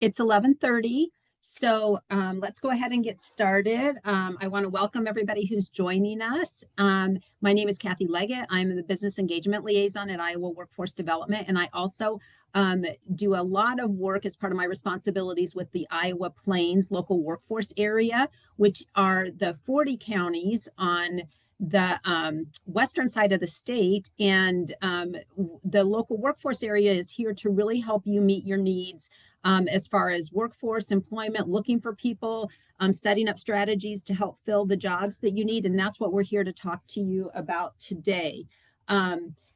It's 11:30, so let's go ahead and get started. I want to welcome everybody who's joining us. My name is Kathy Leggett. I'm the Business Engagement Liaison at Iowa Workforce Development, and I also do a lot of work as part of my responsibilities with the Iowa Plains local workforce area, which are the 40 counties on the western side of the state. And the local workforce area is here to really help you meet your needs as far as workforce, employment, looking for people, setting up strategies to help fill the jobs that you need. And that's what we're here to talk to you about today.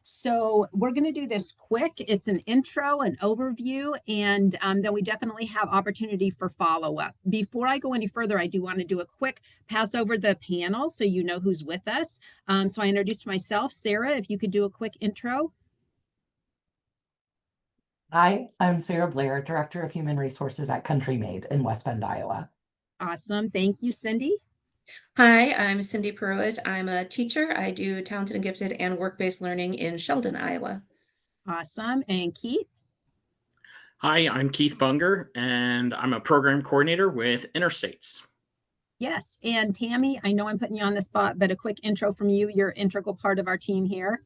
So we're going to do this quick. It's an intro, an overview, and then we definitely have opportunity for follow-up. Before I go any further, I do want to do a quick pass over the panel so you know who's with us. So I introduced myself. Sara, if you could do a quick intro. Hi, I'm Sara Blair, Director of Human Resources at Country Maid in West Bend, Iowa. Awesome. Thank you, Cindy. Hi, I'm Cindy Prewitt. I'm a teacher. I do talented and gifted and work-based learning in Sheldon, Iowa. Awesome. And Keith? Hi, I'm Keith Bunger, and I'm a program coordinator with Interstates. Yes. And Tammy, I know I'm putting you on the spot, but a quick intro from you. You're an integral part of our team here.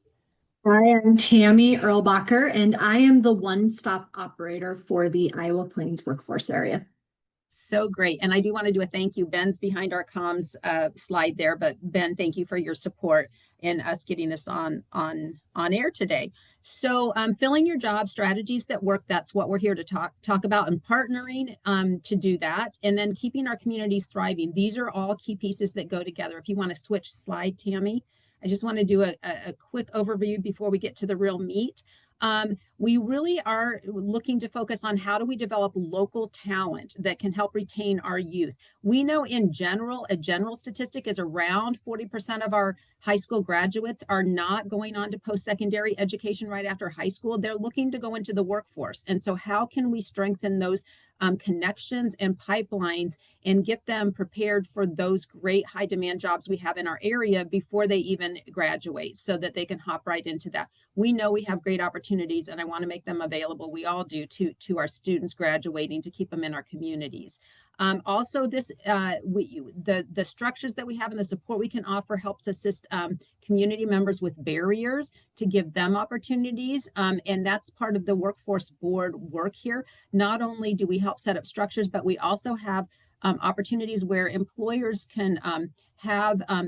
Hi, I'm Tammy Erlbacher, and I am the one-stop operator for the Iowa Plains workforce area. So great. And I do want to do a thank you. Ben's behind our comms slide there, but Ben, thank you for your support in us getting this on air today. So filling your job, strategies that work, that's what we're here to talk about, and partnering to do that, and then keeping our communities thriving. These are all key pieces that go together. If you want to switch slide, Tammy. I just want to do a quick overview before we get to the real meat. We really are looking to focus on how do we develop local talent that can help retain our youth. We know in general, a general statistic is around 40% of our high school graduates are not going on to post-secondary education right after high school. They're looking to go into the workforce. And so how can we strengthen those connections and pipelines and get them prepared for those great high demand jobs we have in our area before they even graduate so that they can hop right into that. We know we have great opportunities and I want to make them available. We all do to our students graduating to keep them in our communities. Also, the structures that we have and the support we can offer helps assist community members with barriers to give them opportunities. And that's part of the workforce board work here. Not only do we help set up structures, but we also have opportunities where employers can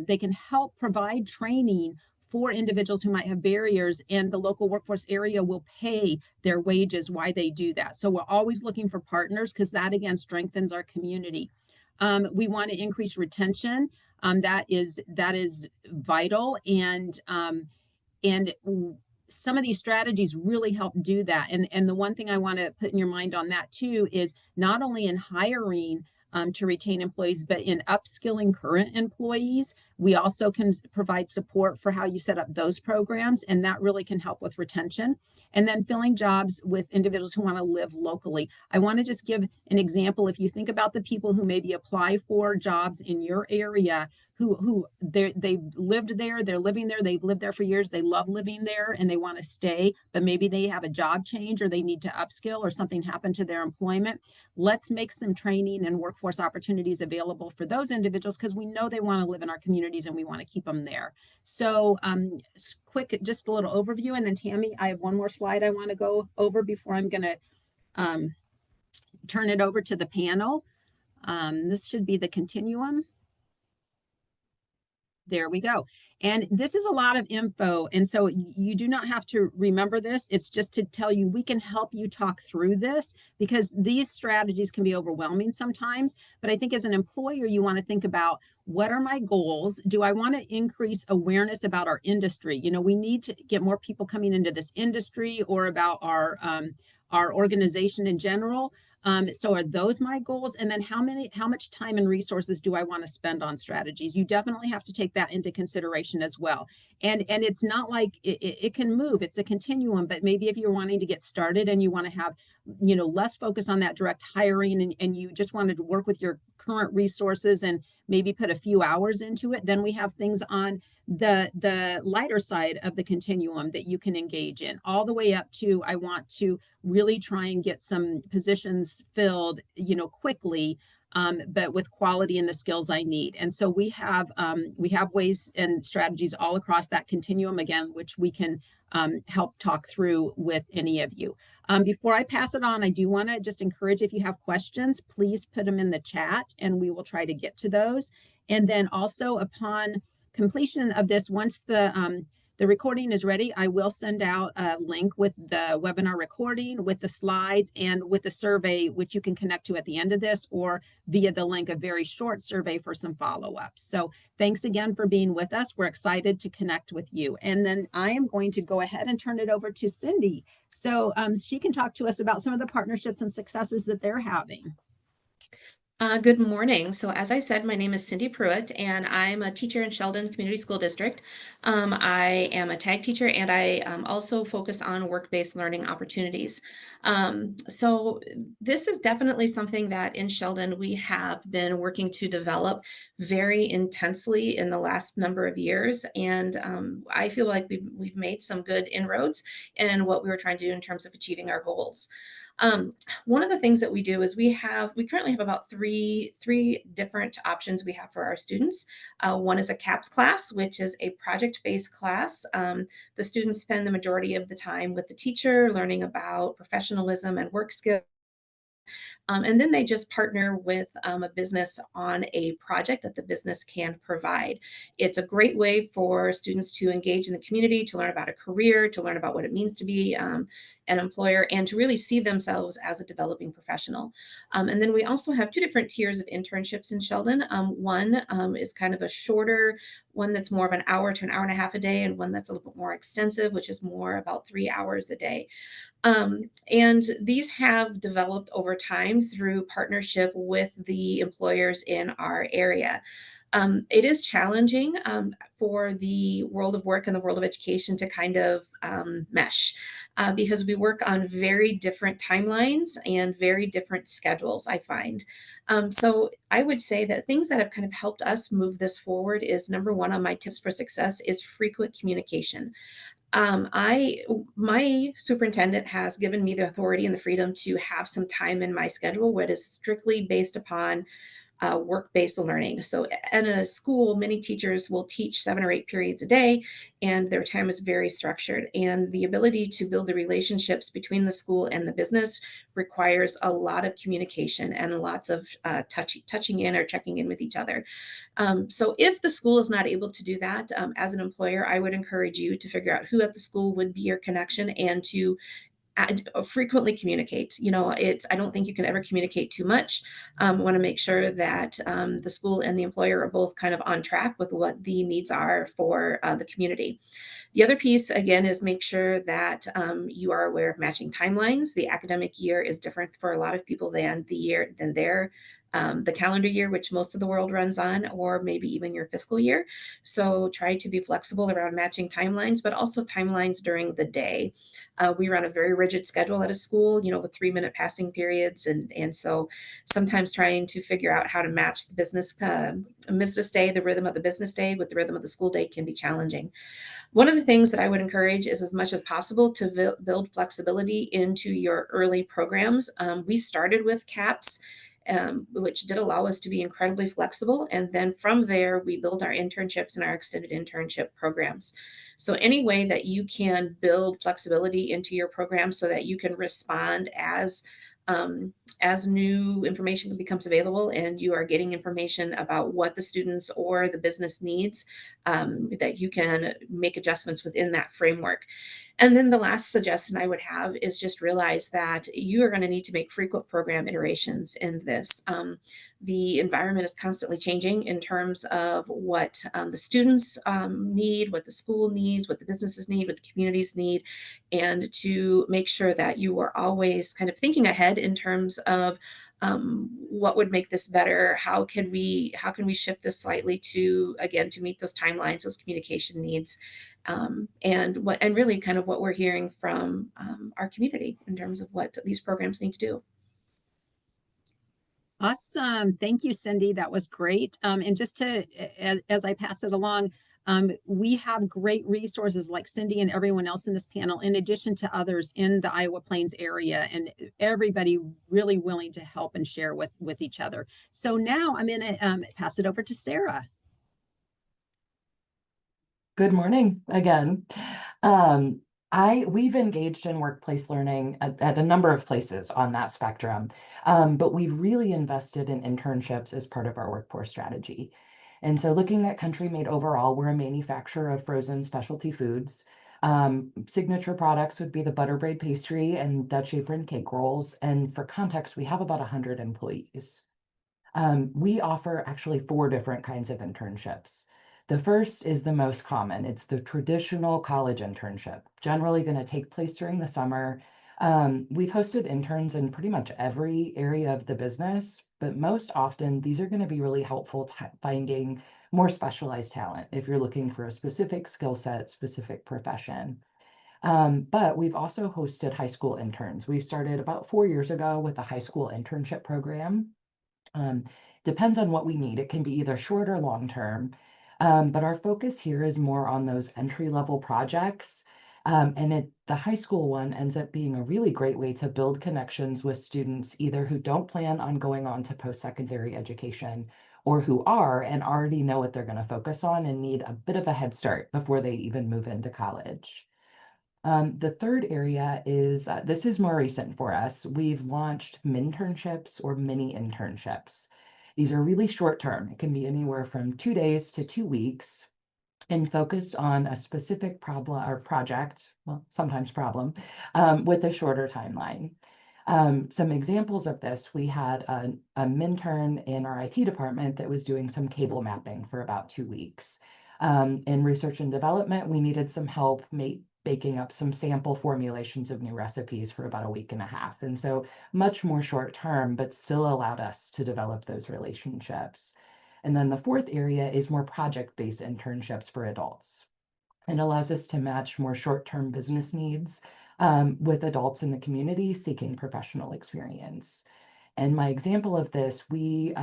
they can help provide training for individuals who might have barriers, and the local workforce area will pay their wages while they do that. So we're always looking for partners because that again strengthens our community. We want to increase retention. That is vital, and some of these strategies really help do that. And the one thing I want to put in your mind on that too is not only in hiring to retain employees, but in upskilling current employees. We also can provide support for how you set up those programs, and that really can help with retention. And then filling jobs with individuals who want to live locally. I want to just give an example. If you think about the people who maybe apply for jobs in your area, who they've lived there, they're living there, they've lived there for years, they love living there and they want to stay, but maybe they have a job change or they need to upskill or something happened to their employment. Let's make some training and workforce opportunities available for those individuals because we know they want to live in our communities and we want to keep them there. So quick, just a little overview. And then Tammy, I have one more slide I want to go over before I'm going to turn it over to the panel. This should be the continuum. There we go. And this is a lot of info. And so you do not have to remember this. It's just to tell you we can help you talk through this because these strategies can be overwhelming sometimes. But I think as an employer, you want to think about what are my goals? Do I want to increase awareness about our industry? You know, we need to get more people coming into this industry or about our organization in general. So are those my goals? And then how much time and resources do I want to spend on strategies? You definitely have to take that into consideration as well. And it's not like it can move, it's a continuum, but maybe if you're wanting to get started and you want to have, less focus on that direct hiring and you just wanted to work with your current resources and maybe put a few hours into it. Then we have things on the lighter side of the continuum that you can engage in, all the way up to I want to really try and get some positions filled, quickly, but with quality and the skills I need. And so we have ways and strategies all across that continuum, again, which we can help talk through with any of you. Before I pass it on, I do want to just encourage, if you have questions, please put them in the chat and we will try to get to those. And then also, upon completion of this, once the recording is ready, I will send out a link with the webinar recording, with the slides, and with the survey, which you can connect to at the end of this, or via the link, a very short survey for some follow-ups. So thanks again for being with us. We're excited to connect with you. And then I am going to go ahead and turn it over to Cindy, so she can talk to us about some of the partnerships and successes that they're having. Good morning. So as I said, my name is Cindy Prewitt, and I'm a teacher in Sheldon Community School District. I am a tag teacher, and I also focus on work-based learning opportunities. So this is definitely something that in Sheldon we have been working to develop very intensely in the last number of years. And I feel like we've made some good inroads in what we were trying to do in terms of achieving our goals. One of the things that we do is we currently have about three different options we have for our students. One is a CAPS class, which is a project-based class. The students spend the majority of the time with the teacher, learning about professionalism and work skills. And then they just partner with a business on a project that the business can provide. It's a great way for students to engage in the community, to learn about a career, to learn about what it means to be an employer, and to really see themselves as a developing professional. And then we also have two different tiers of internships in Sheldon. One is kind of a shorter one that's more of an hour to an hour and a half a day, and one that's a little bit more extensive, which is more about 3 hours a day. And these have developed over time through partnership with the employers in our area. It is challenging for the world of work and the world of education to kind of mesh because we work on very different timelines and very different schedules, I find. So I would say that things that have kind of helped us move this forward is, number one on my tips for success is frequent communication. My superintendent has given me the authority and the freedom to have some time in my schedule, what is strictly based upon work-based learning. So in a school, many teachers will teach 7 or 8 periods a day, and their time is very structured. And the ability to build the relationships between the school and the business requires a lot of communication and lots of touching in or checking in with each other. So if the school is not able to do that, as an employer, I would encourage you to figure out who at the school would be your connection and to frequently communicate. I don't think you can ever communicate too much. Want to make sure that the school and the employer are both kind of on track with what the needs are for the community. The other piece, again, is make sure that you are aware of matching timelines. The academic year is different for a lot of people than the calendar year, which most of the world runs on, or maybe even your fiscal year. So try to be flexible around matching timelines, but also timelines during the day. We run a very rigid schedule at a school, with 3-minute passing periods. And so sometimes trying to figure out how to match the business day, the rhythm of the business day with the rhythm of the school day can be challenging. One of the things that I would encourage is, as much as possible, to build flexibility into your early programs. We started with CAPS, which did allow us to be incredibly flexible. And then from there, we build our internships and our extended internship programs. So any way that you can build flexibility into your program so that you can respond as new information becomes available and you are getting information about what the students or the business needs, that you can make adjustments within that framework. And then the last suggestion I would have is just realize that you are going to need to make frequent program iterations in this. The environment is constantly changing in terms of what the students need, what the school needs, what the businesses need, what the communities need, and to make sure that you are always kind of thinking ahead in terms of what would make this better? How can we shift this slightly to meet those timelines, those communication needs, and really kind of what we're hearing from our community in terms of what these programs need to do. Awesome. Thank you, Cindy. That was great. And just to, as I pass it along, we have great resources like Cindy and everyone else in this panel, in addition to others in the Iowa Plains area, and everybody really willing to help and share with each other. So now I'm going to pass it over to Sara. Good morning again. We've engaged in workplace learning at a number of places on that spectrum, but we've really invested in internships as part of our workforce strategy. And so looking at Country Made overall, we're a manufacturer of frozen specialty foods. Signature products would be the butter braid pastry and Dutch apron cake rolls. And for context, we have about 100 employees. We offer actually 4 different kinds of internships. The first is the most common. It's the traditional college internship, generally going to take place during the summer. We've hosted interns in pretty much every area of the business, but most often these are going to be really helpful finding more specialized talent if you're looking for a specific skill set, specific profession. But we've also hosted high school interns. We started about 4 years ago with a high school internship program. Depends on what we need. It can be either short or long term. But our focus here is more on those entry-level projects. The high school one ends up being a really great way to build connections with students either who don't plan on going on to post-secondary education or who are and already know what they're going to focus on and need a bit of a head start before they even move into college. The third area is, this is more recent for us. We've launched minternships or mini internships. These are really short term. It can be anywhere from 2 days to 2 weeks and focused on a specific problem or project, well, sometimes problem, with a shorter timeline. Some examples of this, we had a mintern in our IT department that was doing some cable mapping for about 2 weeks. In research and development, we needed some help baking up some sample formulations of new recipes for about a week and a half. And so much more short term, but still allowed us to develop those relationships. And then the fourth area is more project-based internships for adults. It allows us to match more short-term business needs with adults in the community seeking professional experience. And my example of this, we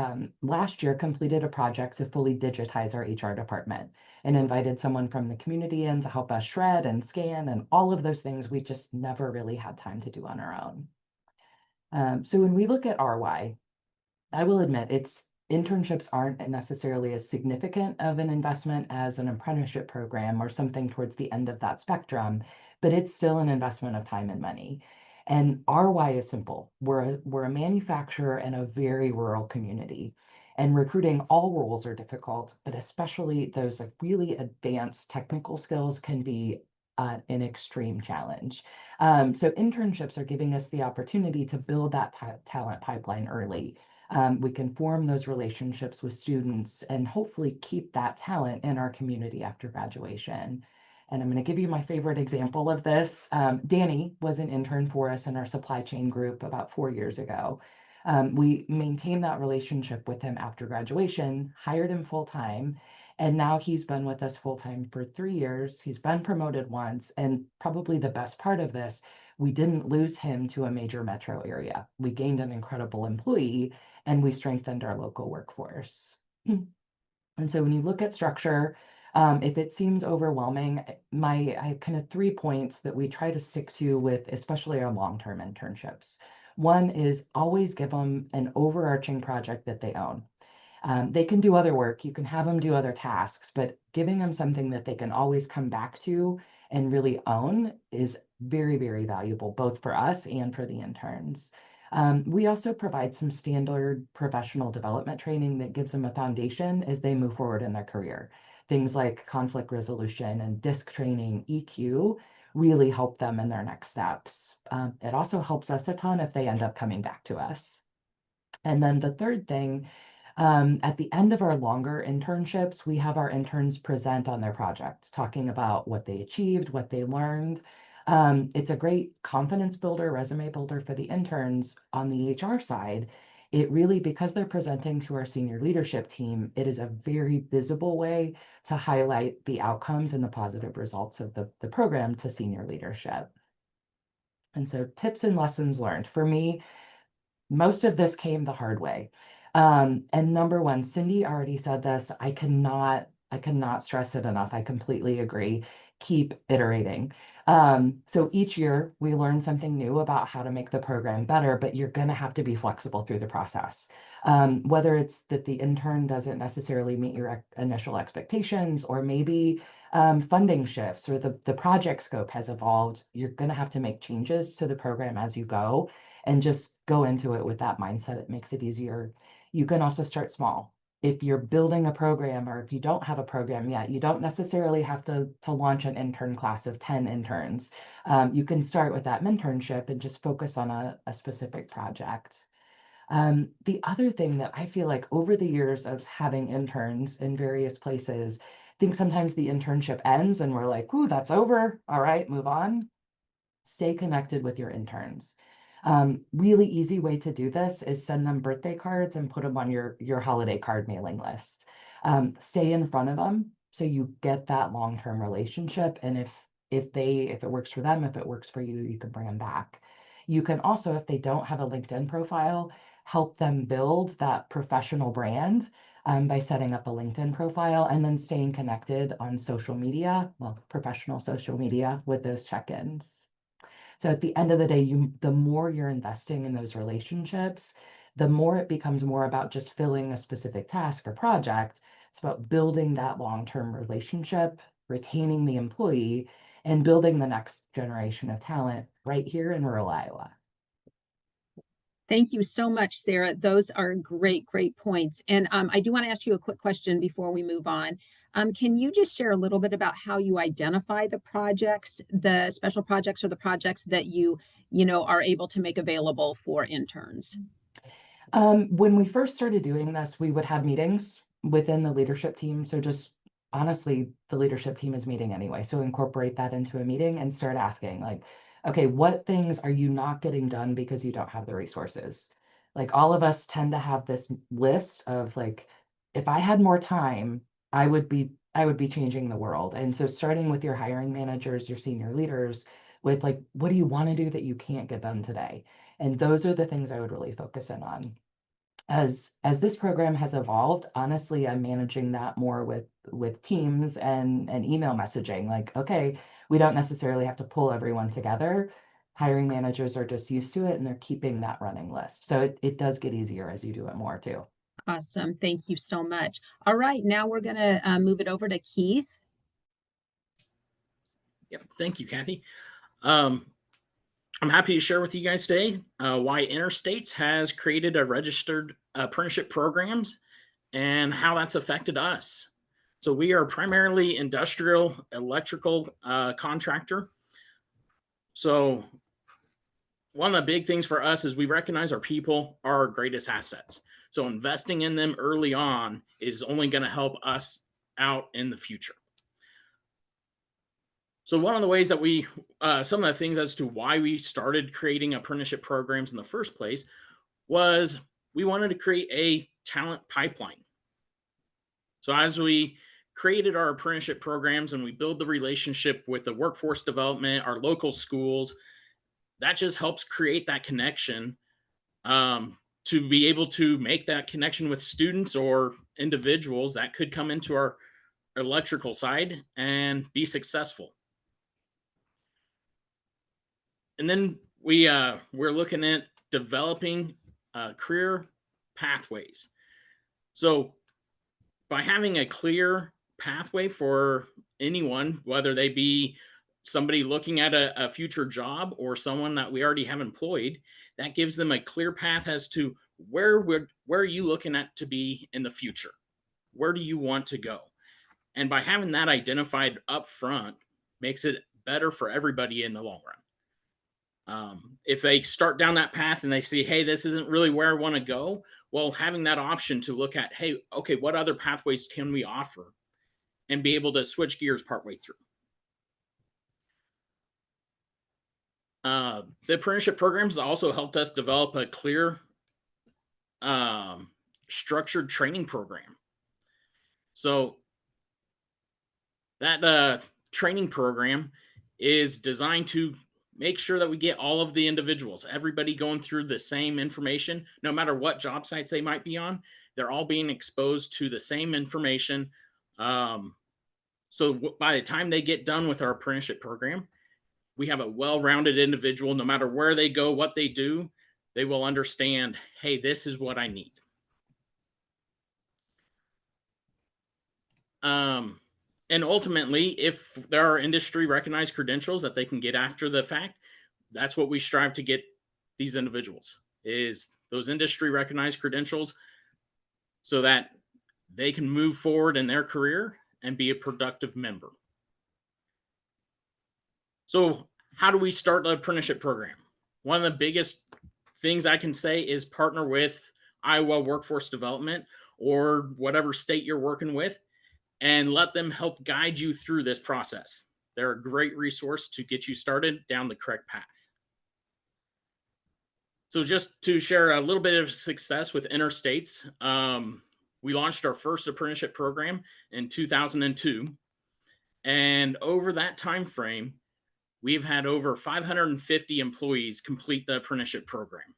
last year completed a project to fully digitize our HR department and invited someone from the community in to help us shred and scan and all of those things we just never really had time to do on our own. So when we look at RY, I will admit internships aren't necessarily as significant of an investment as an apprenticeship program or something towards the end of that spectrum, but it's still an investment of time and money. And RY is simple. We're a manufacturer in a very rural community. And recruiting all roles are difficult, but especially those really advanced technical skills can be an extreme challenge. So internships are giving us the opportunity to build that talent pipeline early. We can form those relationships with students and hopefully keep that talent in our community after graduation. And I'm going to give you my favorite example of this. Danny was an intern for us in our supply chain group about 4 years ago. We maintained that relationship with him after graduation, hired him full-time, and now he's been with us full-time for 3 years. He's been promoted once, and probably the best part of this, we didn't lose him to a major metro area. We gained an incredible employee, and we strengthened our local workforce. And so when you look at structure, if it seems overwhelming, I have kind of 3 points that we try to stick to with especially our long-term internships. One is always give them an overarching project that they own. They can do other work, you can have them do other tasks, but giving them something that they can always come back to and really own is very, very valuable, both for us and for the interns. We also provide some standard professional development training that gives them a foundation as they move forward in their career. Things like conflict resolution and DISC training, EQ, really help them in their next steps. It also helps us a ton if they end up coming back to us. And then the third thing, at the end of our longer internships, we have our interns present on their project, talking about what they achieved, what they learned. It's a great confidence builder, resume builder for the interns. On the HR side, it really, because they're presenting to our senior leadership team, it is a very visible way to highlight the outcomes and the positive results of the program to senior leadership. And so tips and lessons learned. For me, most of this came the hard way. And number one, Cindy already said this. I cannot stress it enough. I completely agree. Keep iterating. So each year we learn something new about how to make the program better, but you're going to have to be flexible through the process. Whether it's that the intern doesn't necessarily meet your initial expectations, or maybe funding shifts, or the project scope has evolved, you're going to have to make changes to the program as you go, and just go into it with that mindset. It makes it easier. You can also start small. If you're building a program, or if you don't have a program yet, you don't necessarily have to launch an intern class of 10 interns. You can start with that mentorship and just focus on a specific project. The other thing that I feel like over the years of having interns in various places, I think sometimes the internship ends and we're like, ooh, that's over. All right, move on. Stay connected with your interns. Really easy way to do this is send them birthday cards and put them on your holiday card mailing list. Stay in front of them so you get that long-term relationship. And if it works for them, if it works for you, you can bring them back. You can also, if they don't have a LinkedIn profile, help them build that professional brand by setting up a LinkedIn profile and then staying connected on social media, well, professional social media, with those check-ins. So at the end of the day, the more you're investing in those relationships, the more it becomes more about just filling a specific task or project. It's about building that long-term relationship, retaining the employee, and building the next generation of talent right here in rural Iowa. Thank you so much, Sara. Those are great, great points. And I do want to ask you a quick question before we move on. Can you just share a little bit about how you identify the projects, the special projects, or the projects that you are able to make available for interns? When we first started doing this, we would have meetings within the leadership team. So just honestly, the leadership team is meeting anyway. So incorporate that into a meeting and start asking, like, okay, what things are you not getting done because you don't have the resources? Like, all of us tend to have this list of, like, if I had more time, I would be changing the world. And so starting with your hiring managers, your senior leaders, with like, what do you want to do that you can't get done today? And those are the things I would really focus in on. As this program has evolved, honestly, I'm managing that more with Teams and email messaging. Like, okay, we don't necessarily have to pull everyone together. Hiring managers are just used to it, and they're keeping that running list. So it does get easier as you do it more too. Awesome. Thank you so much. All right, now we're going to move it over to Keith. Yep. Thank you, Kathy. I'm happy to share with you guys today why Interstates has created a registered apprenticeship programs and how that's affected us. So we are primarily industrial electrical contractor. So one of the big things for us is we recognize our people are our greatest assets. So investing in them early on is only going to help us out in the future. So one of the ways that some of the things as to why we started creating apprenticeship programs in the first place was we wanted to create a talent pipeline. So as we created our apprenticeship programs and we build the relationship with the workforce development, our local schools, that just helps create that connection to be able to make that connection with students or individuals that could come into our electrical side and be successful. And then we're looking at developing career pathways. So by having a clear pathway for anyone, whether they be somebody looking at a future job or someone that we already have employed, that gives them a clear path as to where are you looking at to be in the future? Where do you want to go? And by having that identified up front makes it better for everybody in the long run. If they start down that path and they see, hey, this isn't really where I want to go, well, having that option to look at, hey, okay, what other pathways can we offer, and be able to switch gears partway through. The apprenticeship programs also helped us develop a clear, structured training program. So that training program is designed to make sure that we get all of the individuals, everybody going through the same information, no matter what job sites they might be on. They're all being exposed to the same information. So by the time they get done with our apprenticeship program, we have a well-rounded individual. No matter where they go, what they do, they will understand, hey, this is what I need. And ultimately, if there are industry recognized credentials that they can get after the fact, that's what we strive to get these individuals, is those industry recognized credentials, so that they can move forward in their career and be a productive member. So how do we start the apprenticeship program? One of the biggest things I can say is partner with Iowa Workforce Development or whatever state you're working with, and let them help guide you through this process. They're a great resource to get you started down the correct path. So just to share a little bit of success with Interstates, we launched our first apprenticeship program in 2002. And over that time frame, we've had over 550 employees complete the apprenticeship program.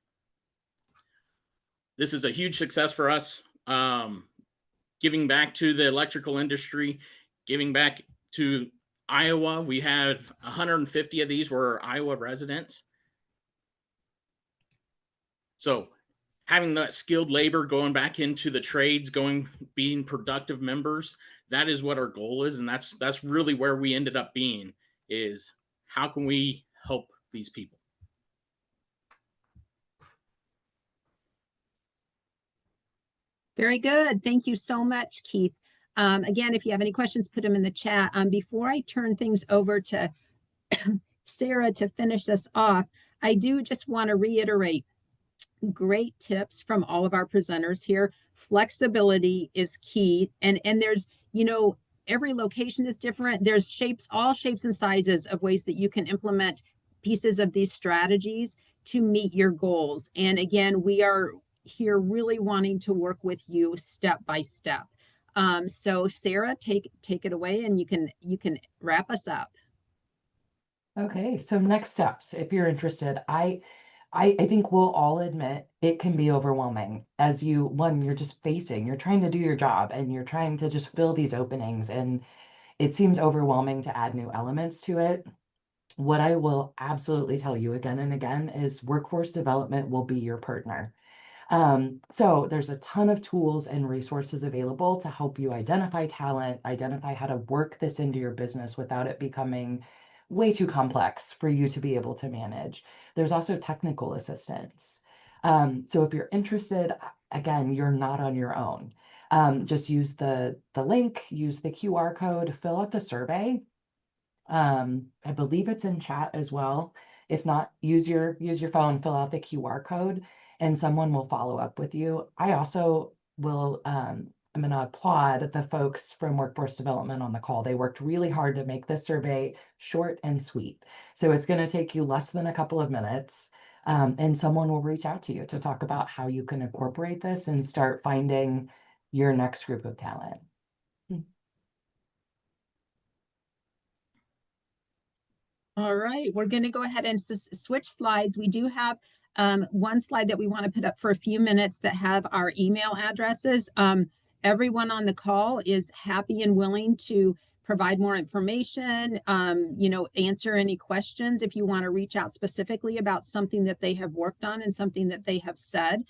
This is a huge success for us. Giving back to the electrical industry, giving back to Iowa. We have 150 of these were Iowa residents. So having that skilled labor going back into the trades, being productive members, that is what our goal is. And that's really where we ended up being, is how can we help these people? Very good. Thank you so much, Keith. Again, if you have any questions, put them in the chat. Before I turn things over to Sara to finish us off, I do just want to reiterate great tips from all of our presenters here. Flexibility is key. And there's, every location is different. There's all shapes and sizes of ways that you can implement pieces of these strategies to meet your goals. And again, we are here really wanting to work with you step by step. So Sara, take it away, and you can wrap us up. Okay, so next steps, if you're interested, I think we'll all admit it can be overwhelming as you're trying to do your job and you're trying to just fill these openings, and it seems overwhelming to add new elements to it. What I will absolutely tell you again and again is workforce development will be your partner. So there's a ton of tools and resources available to help you identify talent, identify how to work this into your business without it becoming way too complex for you to be able to manage. There's also technical assistance. So if you're interested, again, you're not on your own. Just use the link, use the QR code, fill out the survey. I believe it's in chat as well. If not, use your phone, fill out the QR code, and someone will follow up with you. I also will, I'm going to applaud the folks from Workforce Development on the call. They worked really hard to make this survey short and sweet. So it's going to take you less than a couple of minutes, and someone will reach out to you to talk about how you can incorporate this and start finding your next group of talent. All right, we're going to go ahead and switch slides. We do have one slide that we want to put up for a few minutes that have our email addresses. Everyone on the call is happy and willing to provide more information, answer any questions if you want to reach out specifically about something that they have worked on and something that they have said.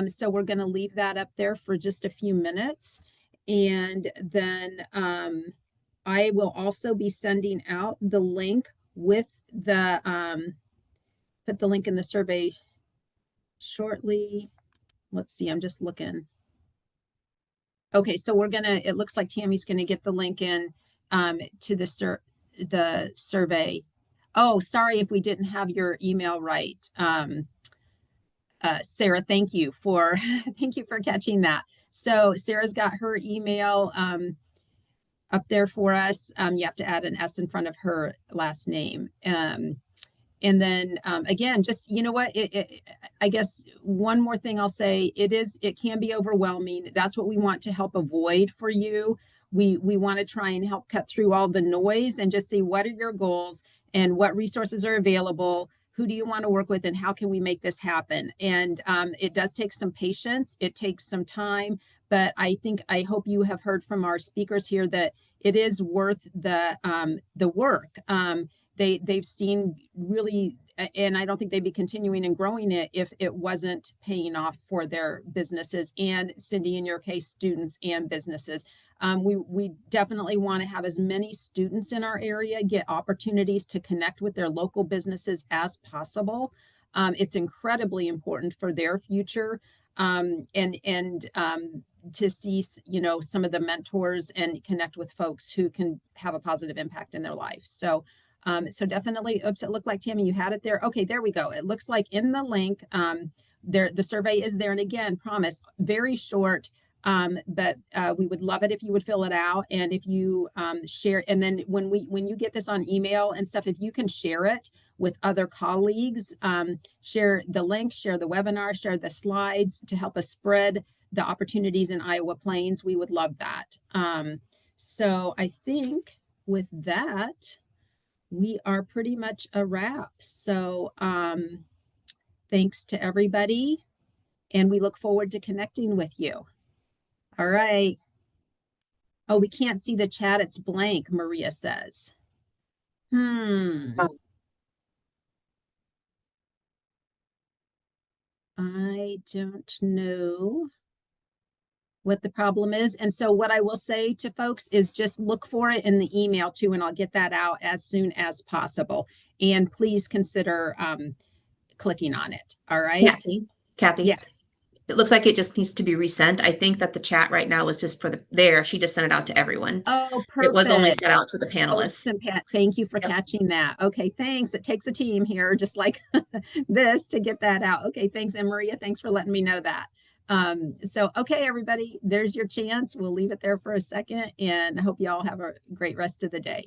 So we're going to leave that up there for just a few minutes. And then I will also be sending out the link with the put the link in the survey shortly. Let's see, I'm just looking. Okay, so it looks like Tammy's gonna get the link in to the survey. Oh, sorry if we didn't have your email right. Sara, thank you for catching that. So Sara's got her email up there for us. You have to add an S in front of her last name. And then again, just, I guess one more thing I'll say, it can be overwhelming. That's what we want to help avoid for you. We want to try and help cut through all the noise and just see what are your goals and what resources are available. Who do you want to work with, and how can we make this happen? And it does take some patience. It takes some time, but I hope you have heard from our speakers here that it is worth the work. They've seen really, and I don't think they'd be continuing and growing it if it wasn't paying off for their businesses, and Cindy, in your case, students and businesses. We definitely want to have as many students in our area get opportunities to connect with their local businesses as possible. It's incredibly important for their future, and to see, you know, some of the mentors and connect with folks who can have a positive impact in their life. So definitely, oops, it looked like Tammy, you had it there. Okay, there we go. It looks like in the link, there, the survey is there. And again, promise, very short, but we would love it if you would fill it out, and if you share, and then when you get this on email and stuff, if you can share it with other colleagues, share the link, share the webinar, share the slides to help us spread the opportunities in Iowa Plains, we would love that. So I think with that, we are pretty much a wrap. So thanks to everybody, and we look forward to connecting with you. All right. Oh, we can't see the chat. It's blank, Maria says. I don't know what the problem is. And so what I will say to folks is just look for it in the email too, and I'll get that out as soon as possible. And please consider clicking on it. All right. Kathy. Yeah. It looks like it just needs to be resent. I think that the chat right now was just for she just sent it out to everyone. Oh, perfect. It was only sent out to the panelists. Thank you for catching that. Okay, thanks. It takes a team here, just like this, to get that out. Okay, thanks. And Maria, thanks for letting me know that. So, okay, everybody, there's your chance. We'll leave it there for a second, and I hope you all have a great rest of the day.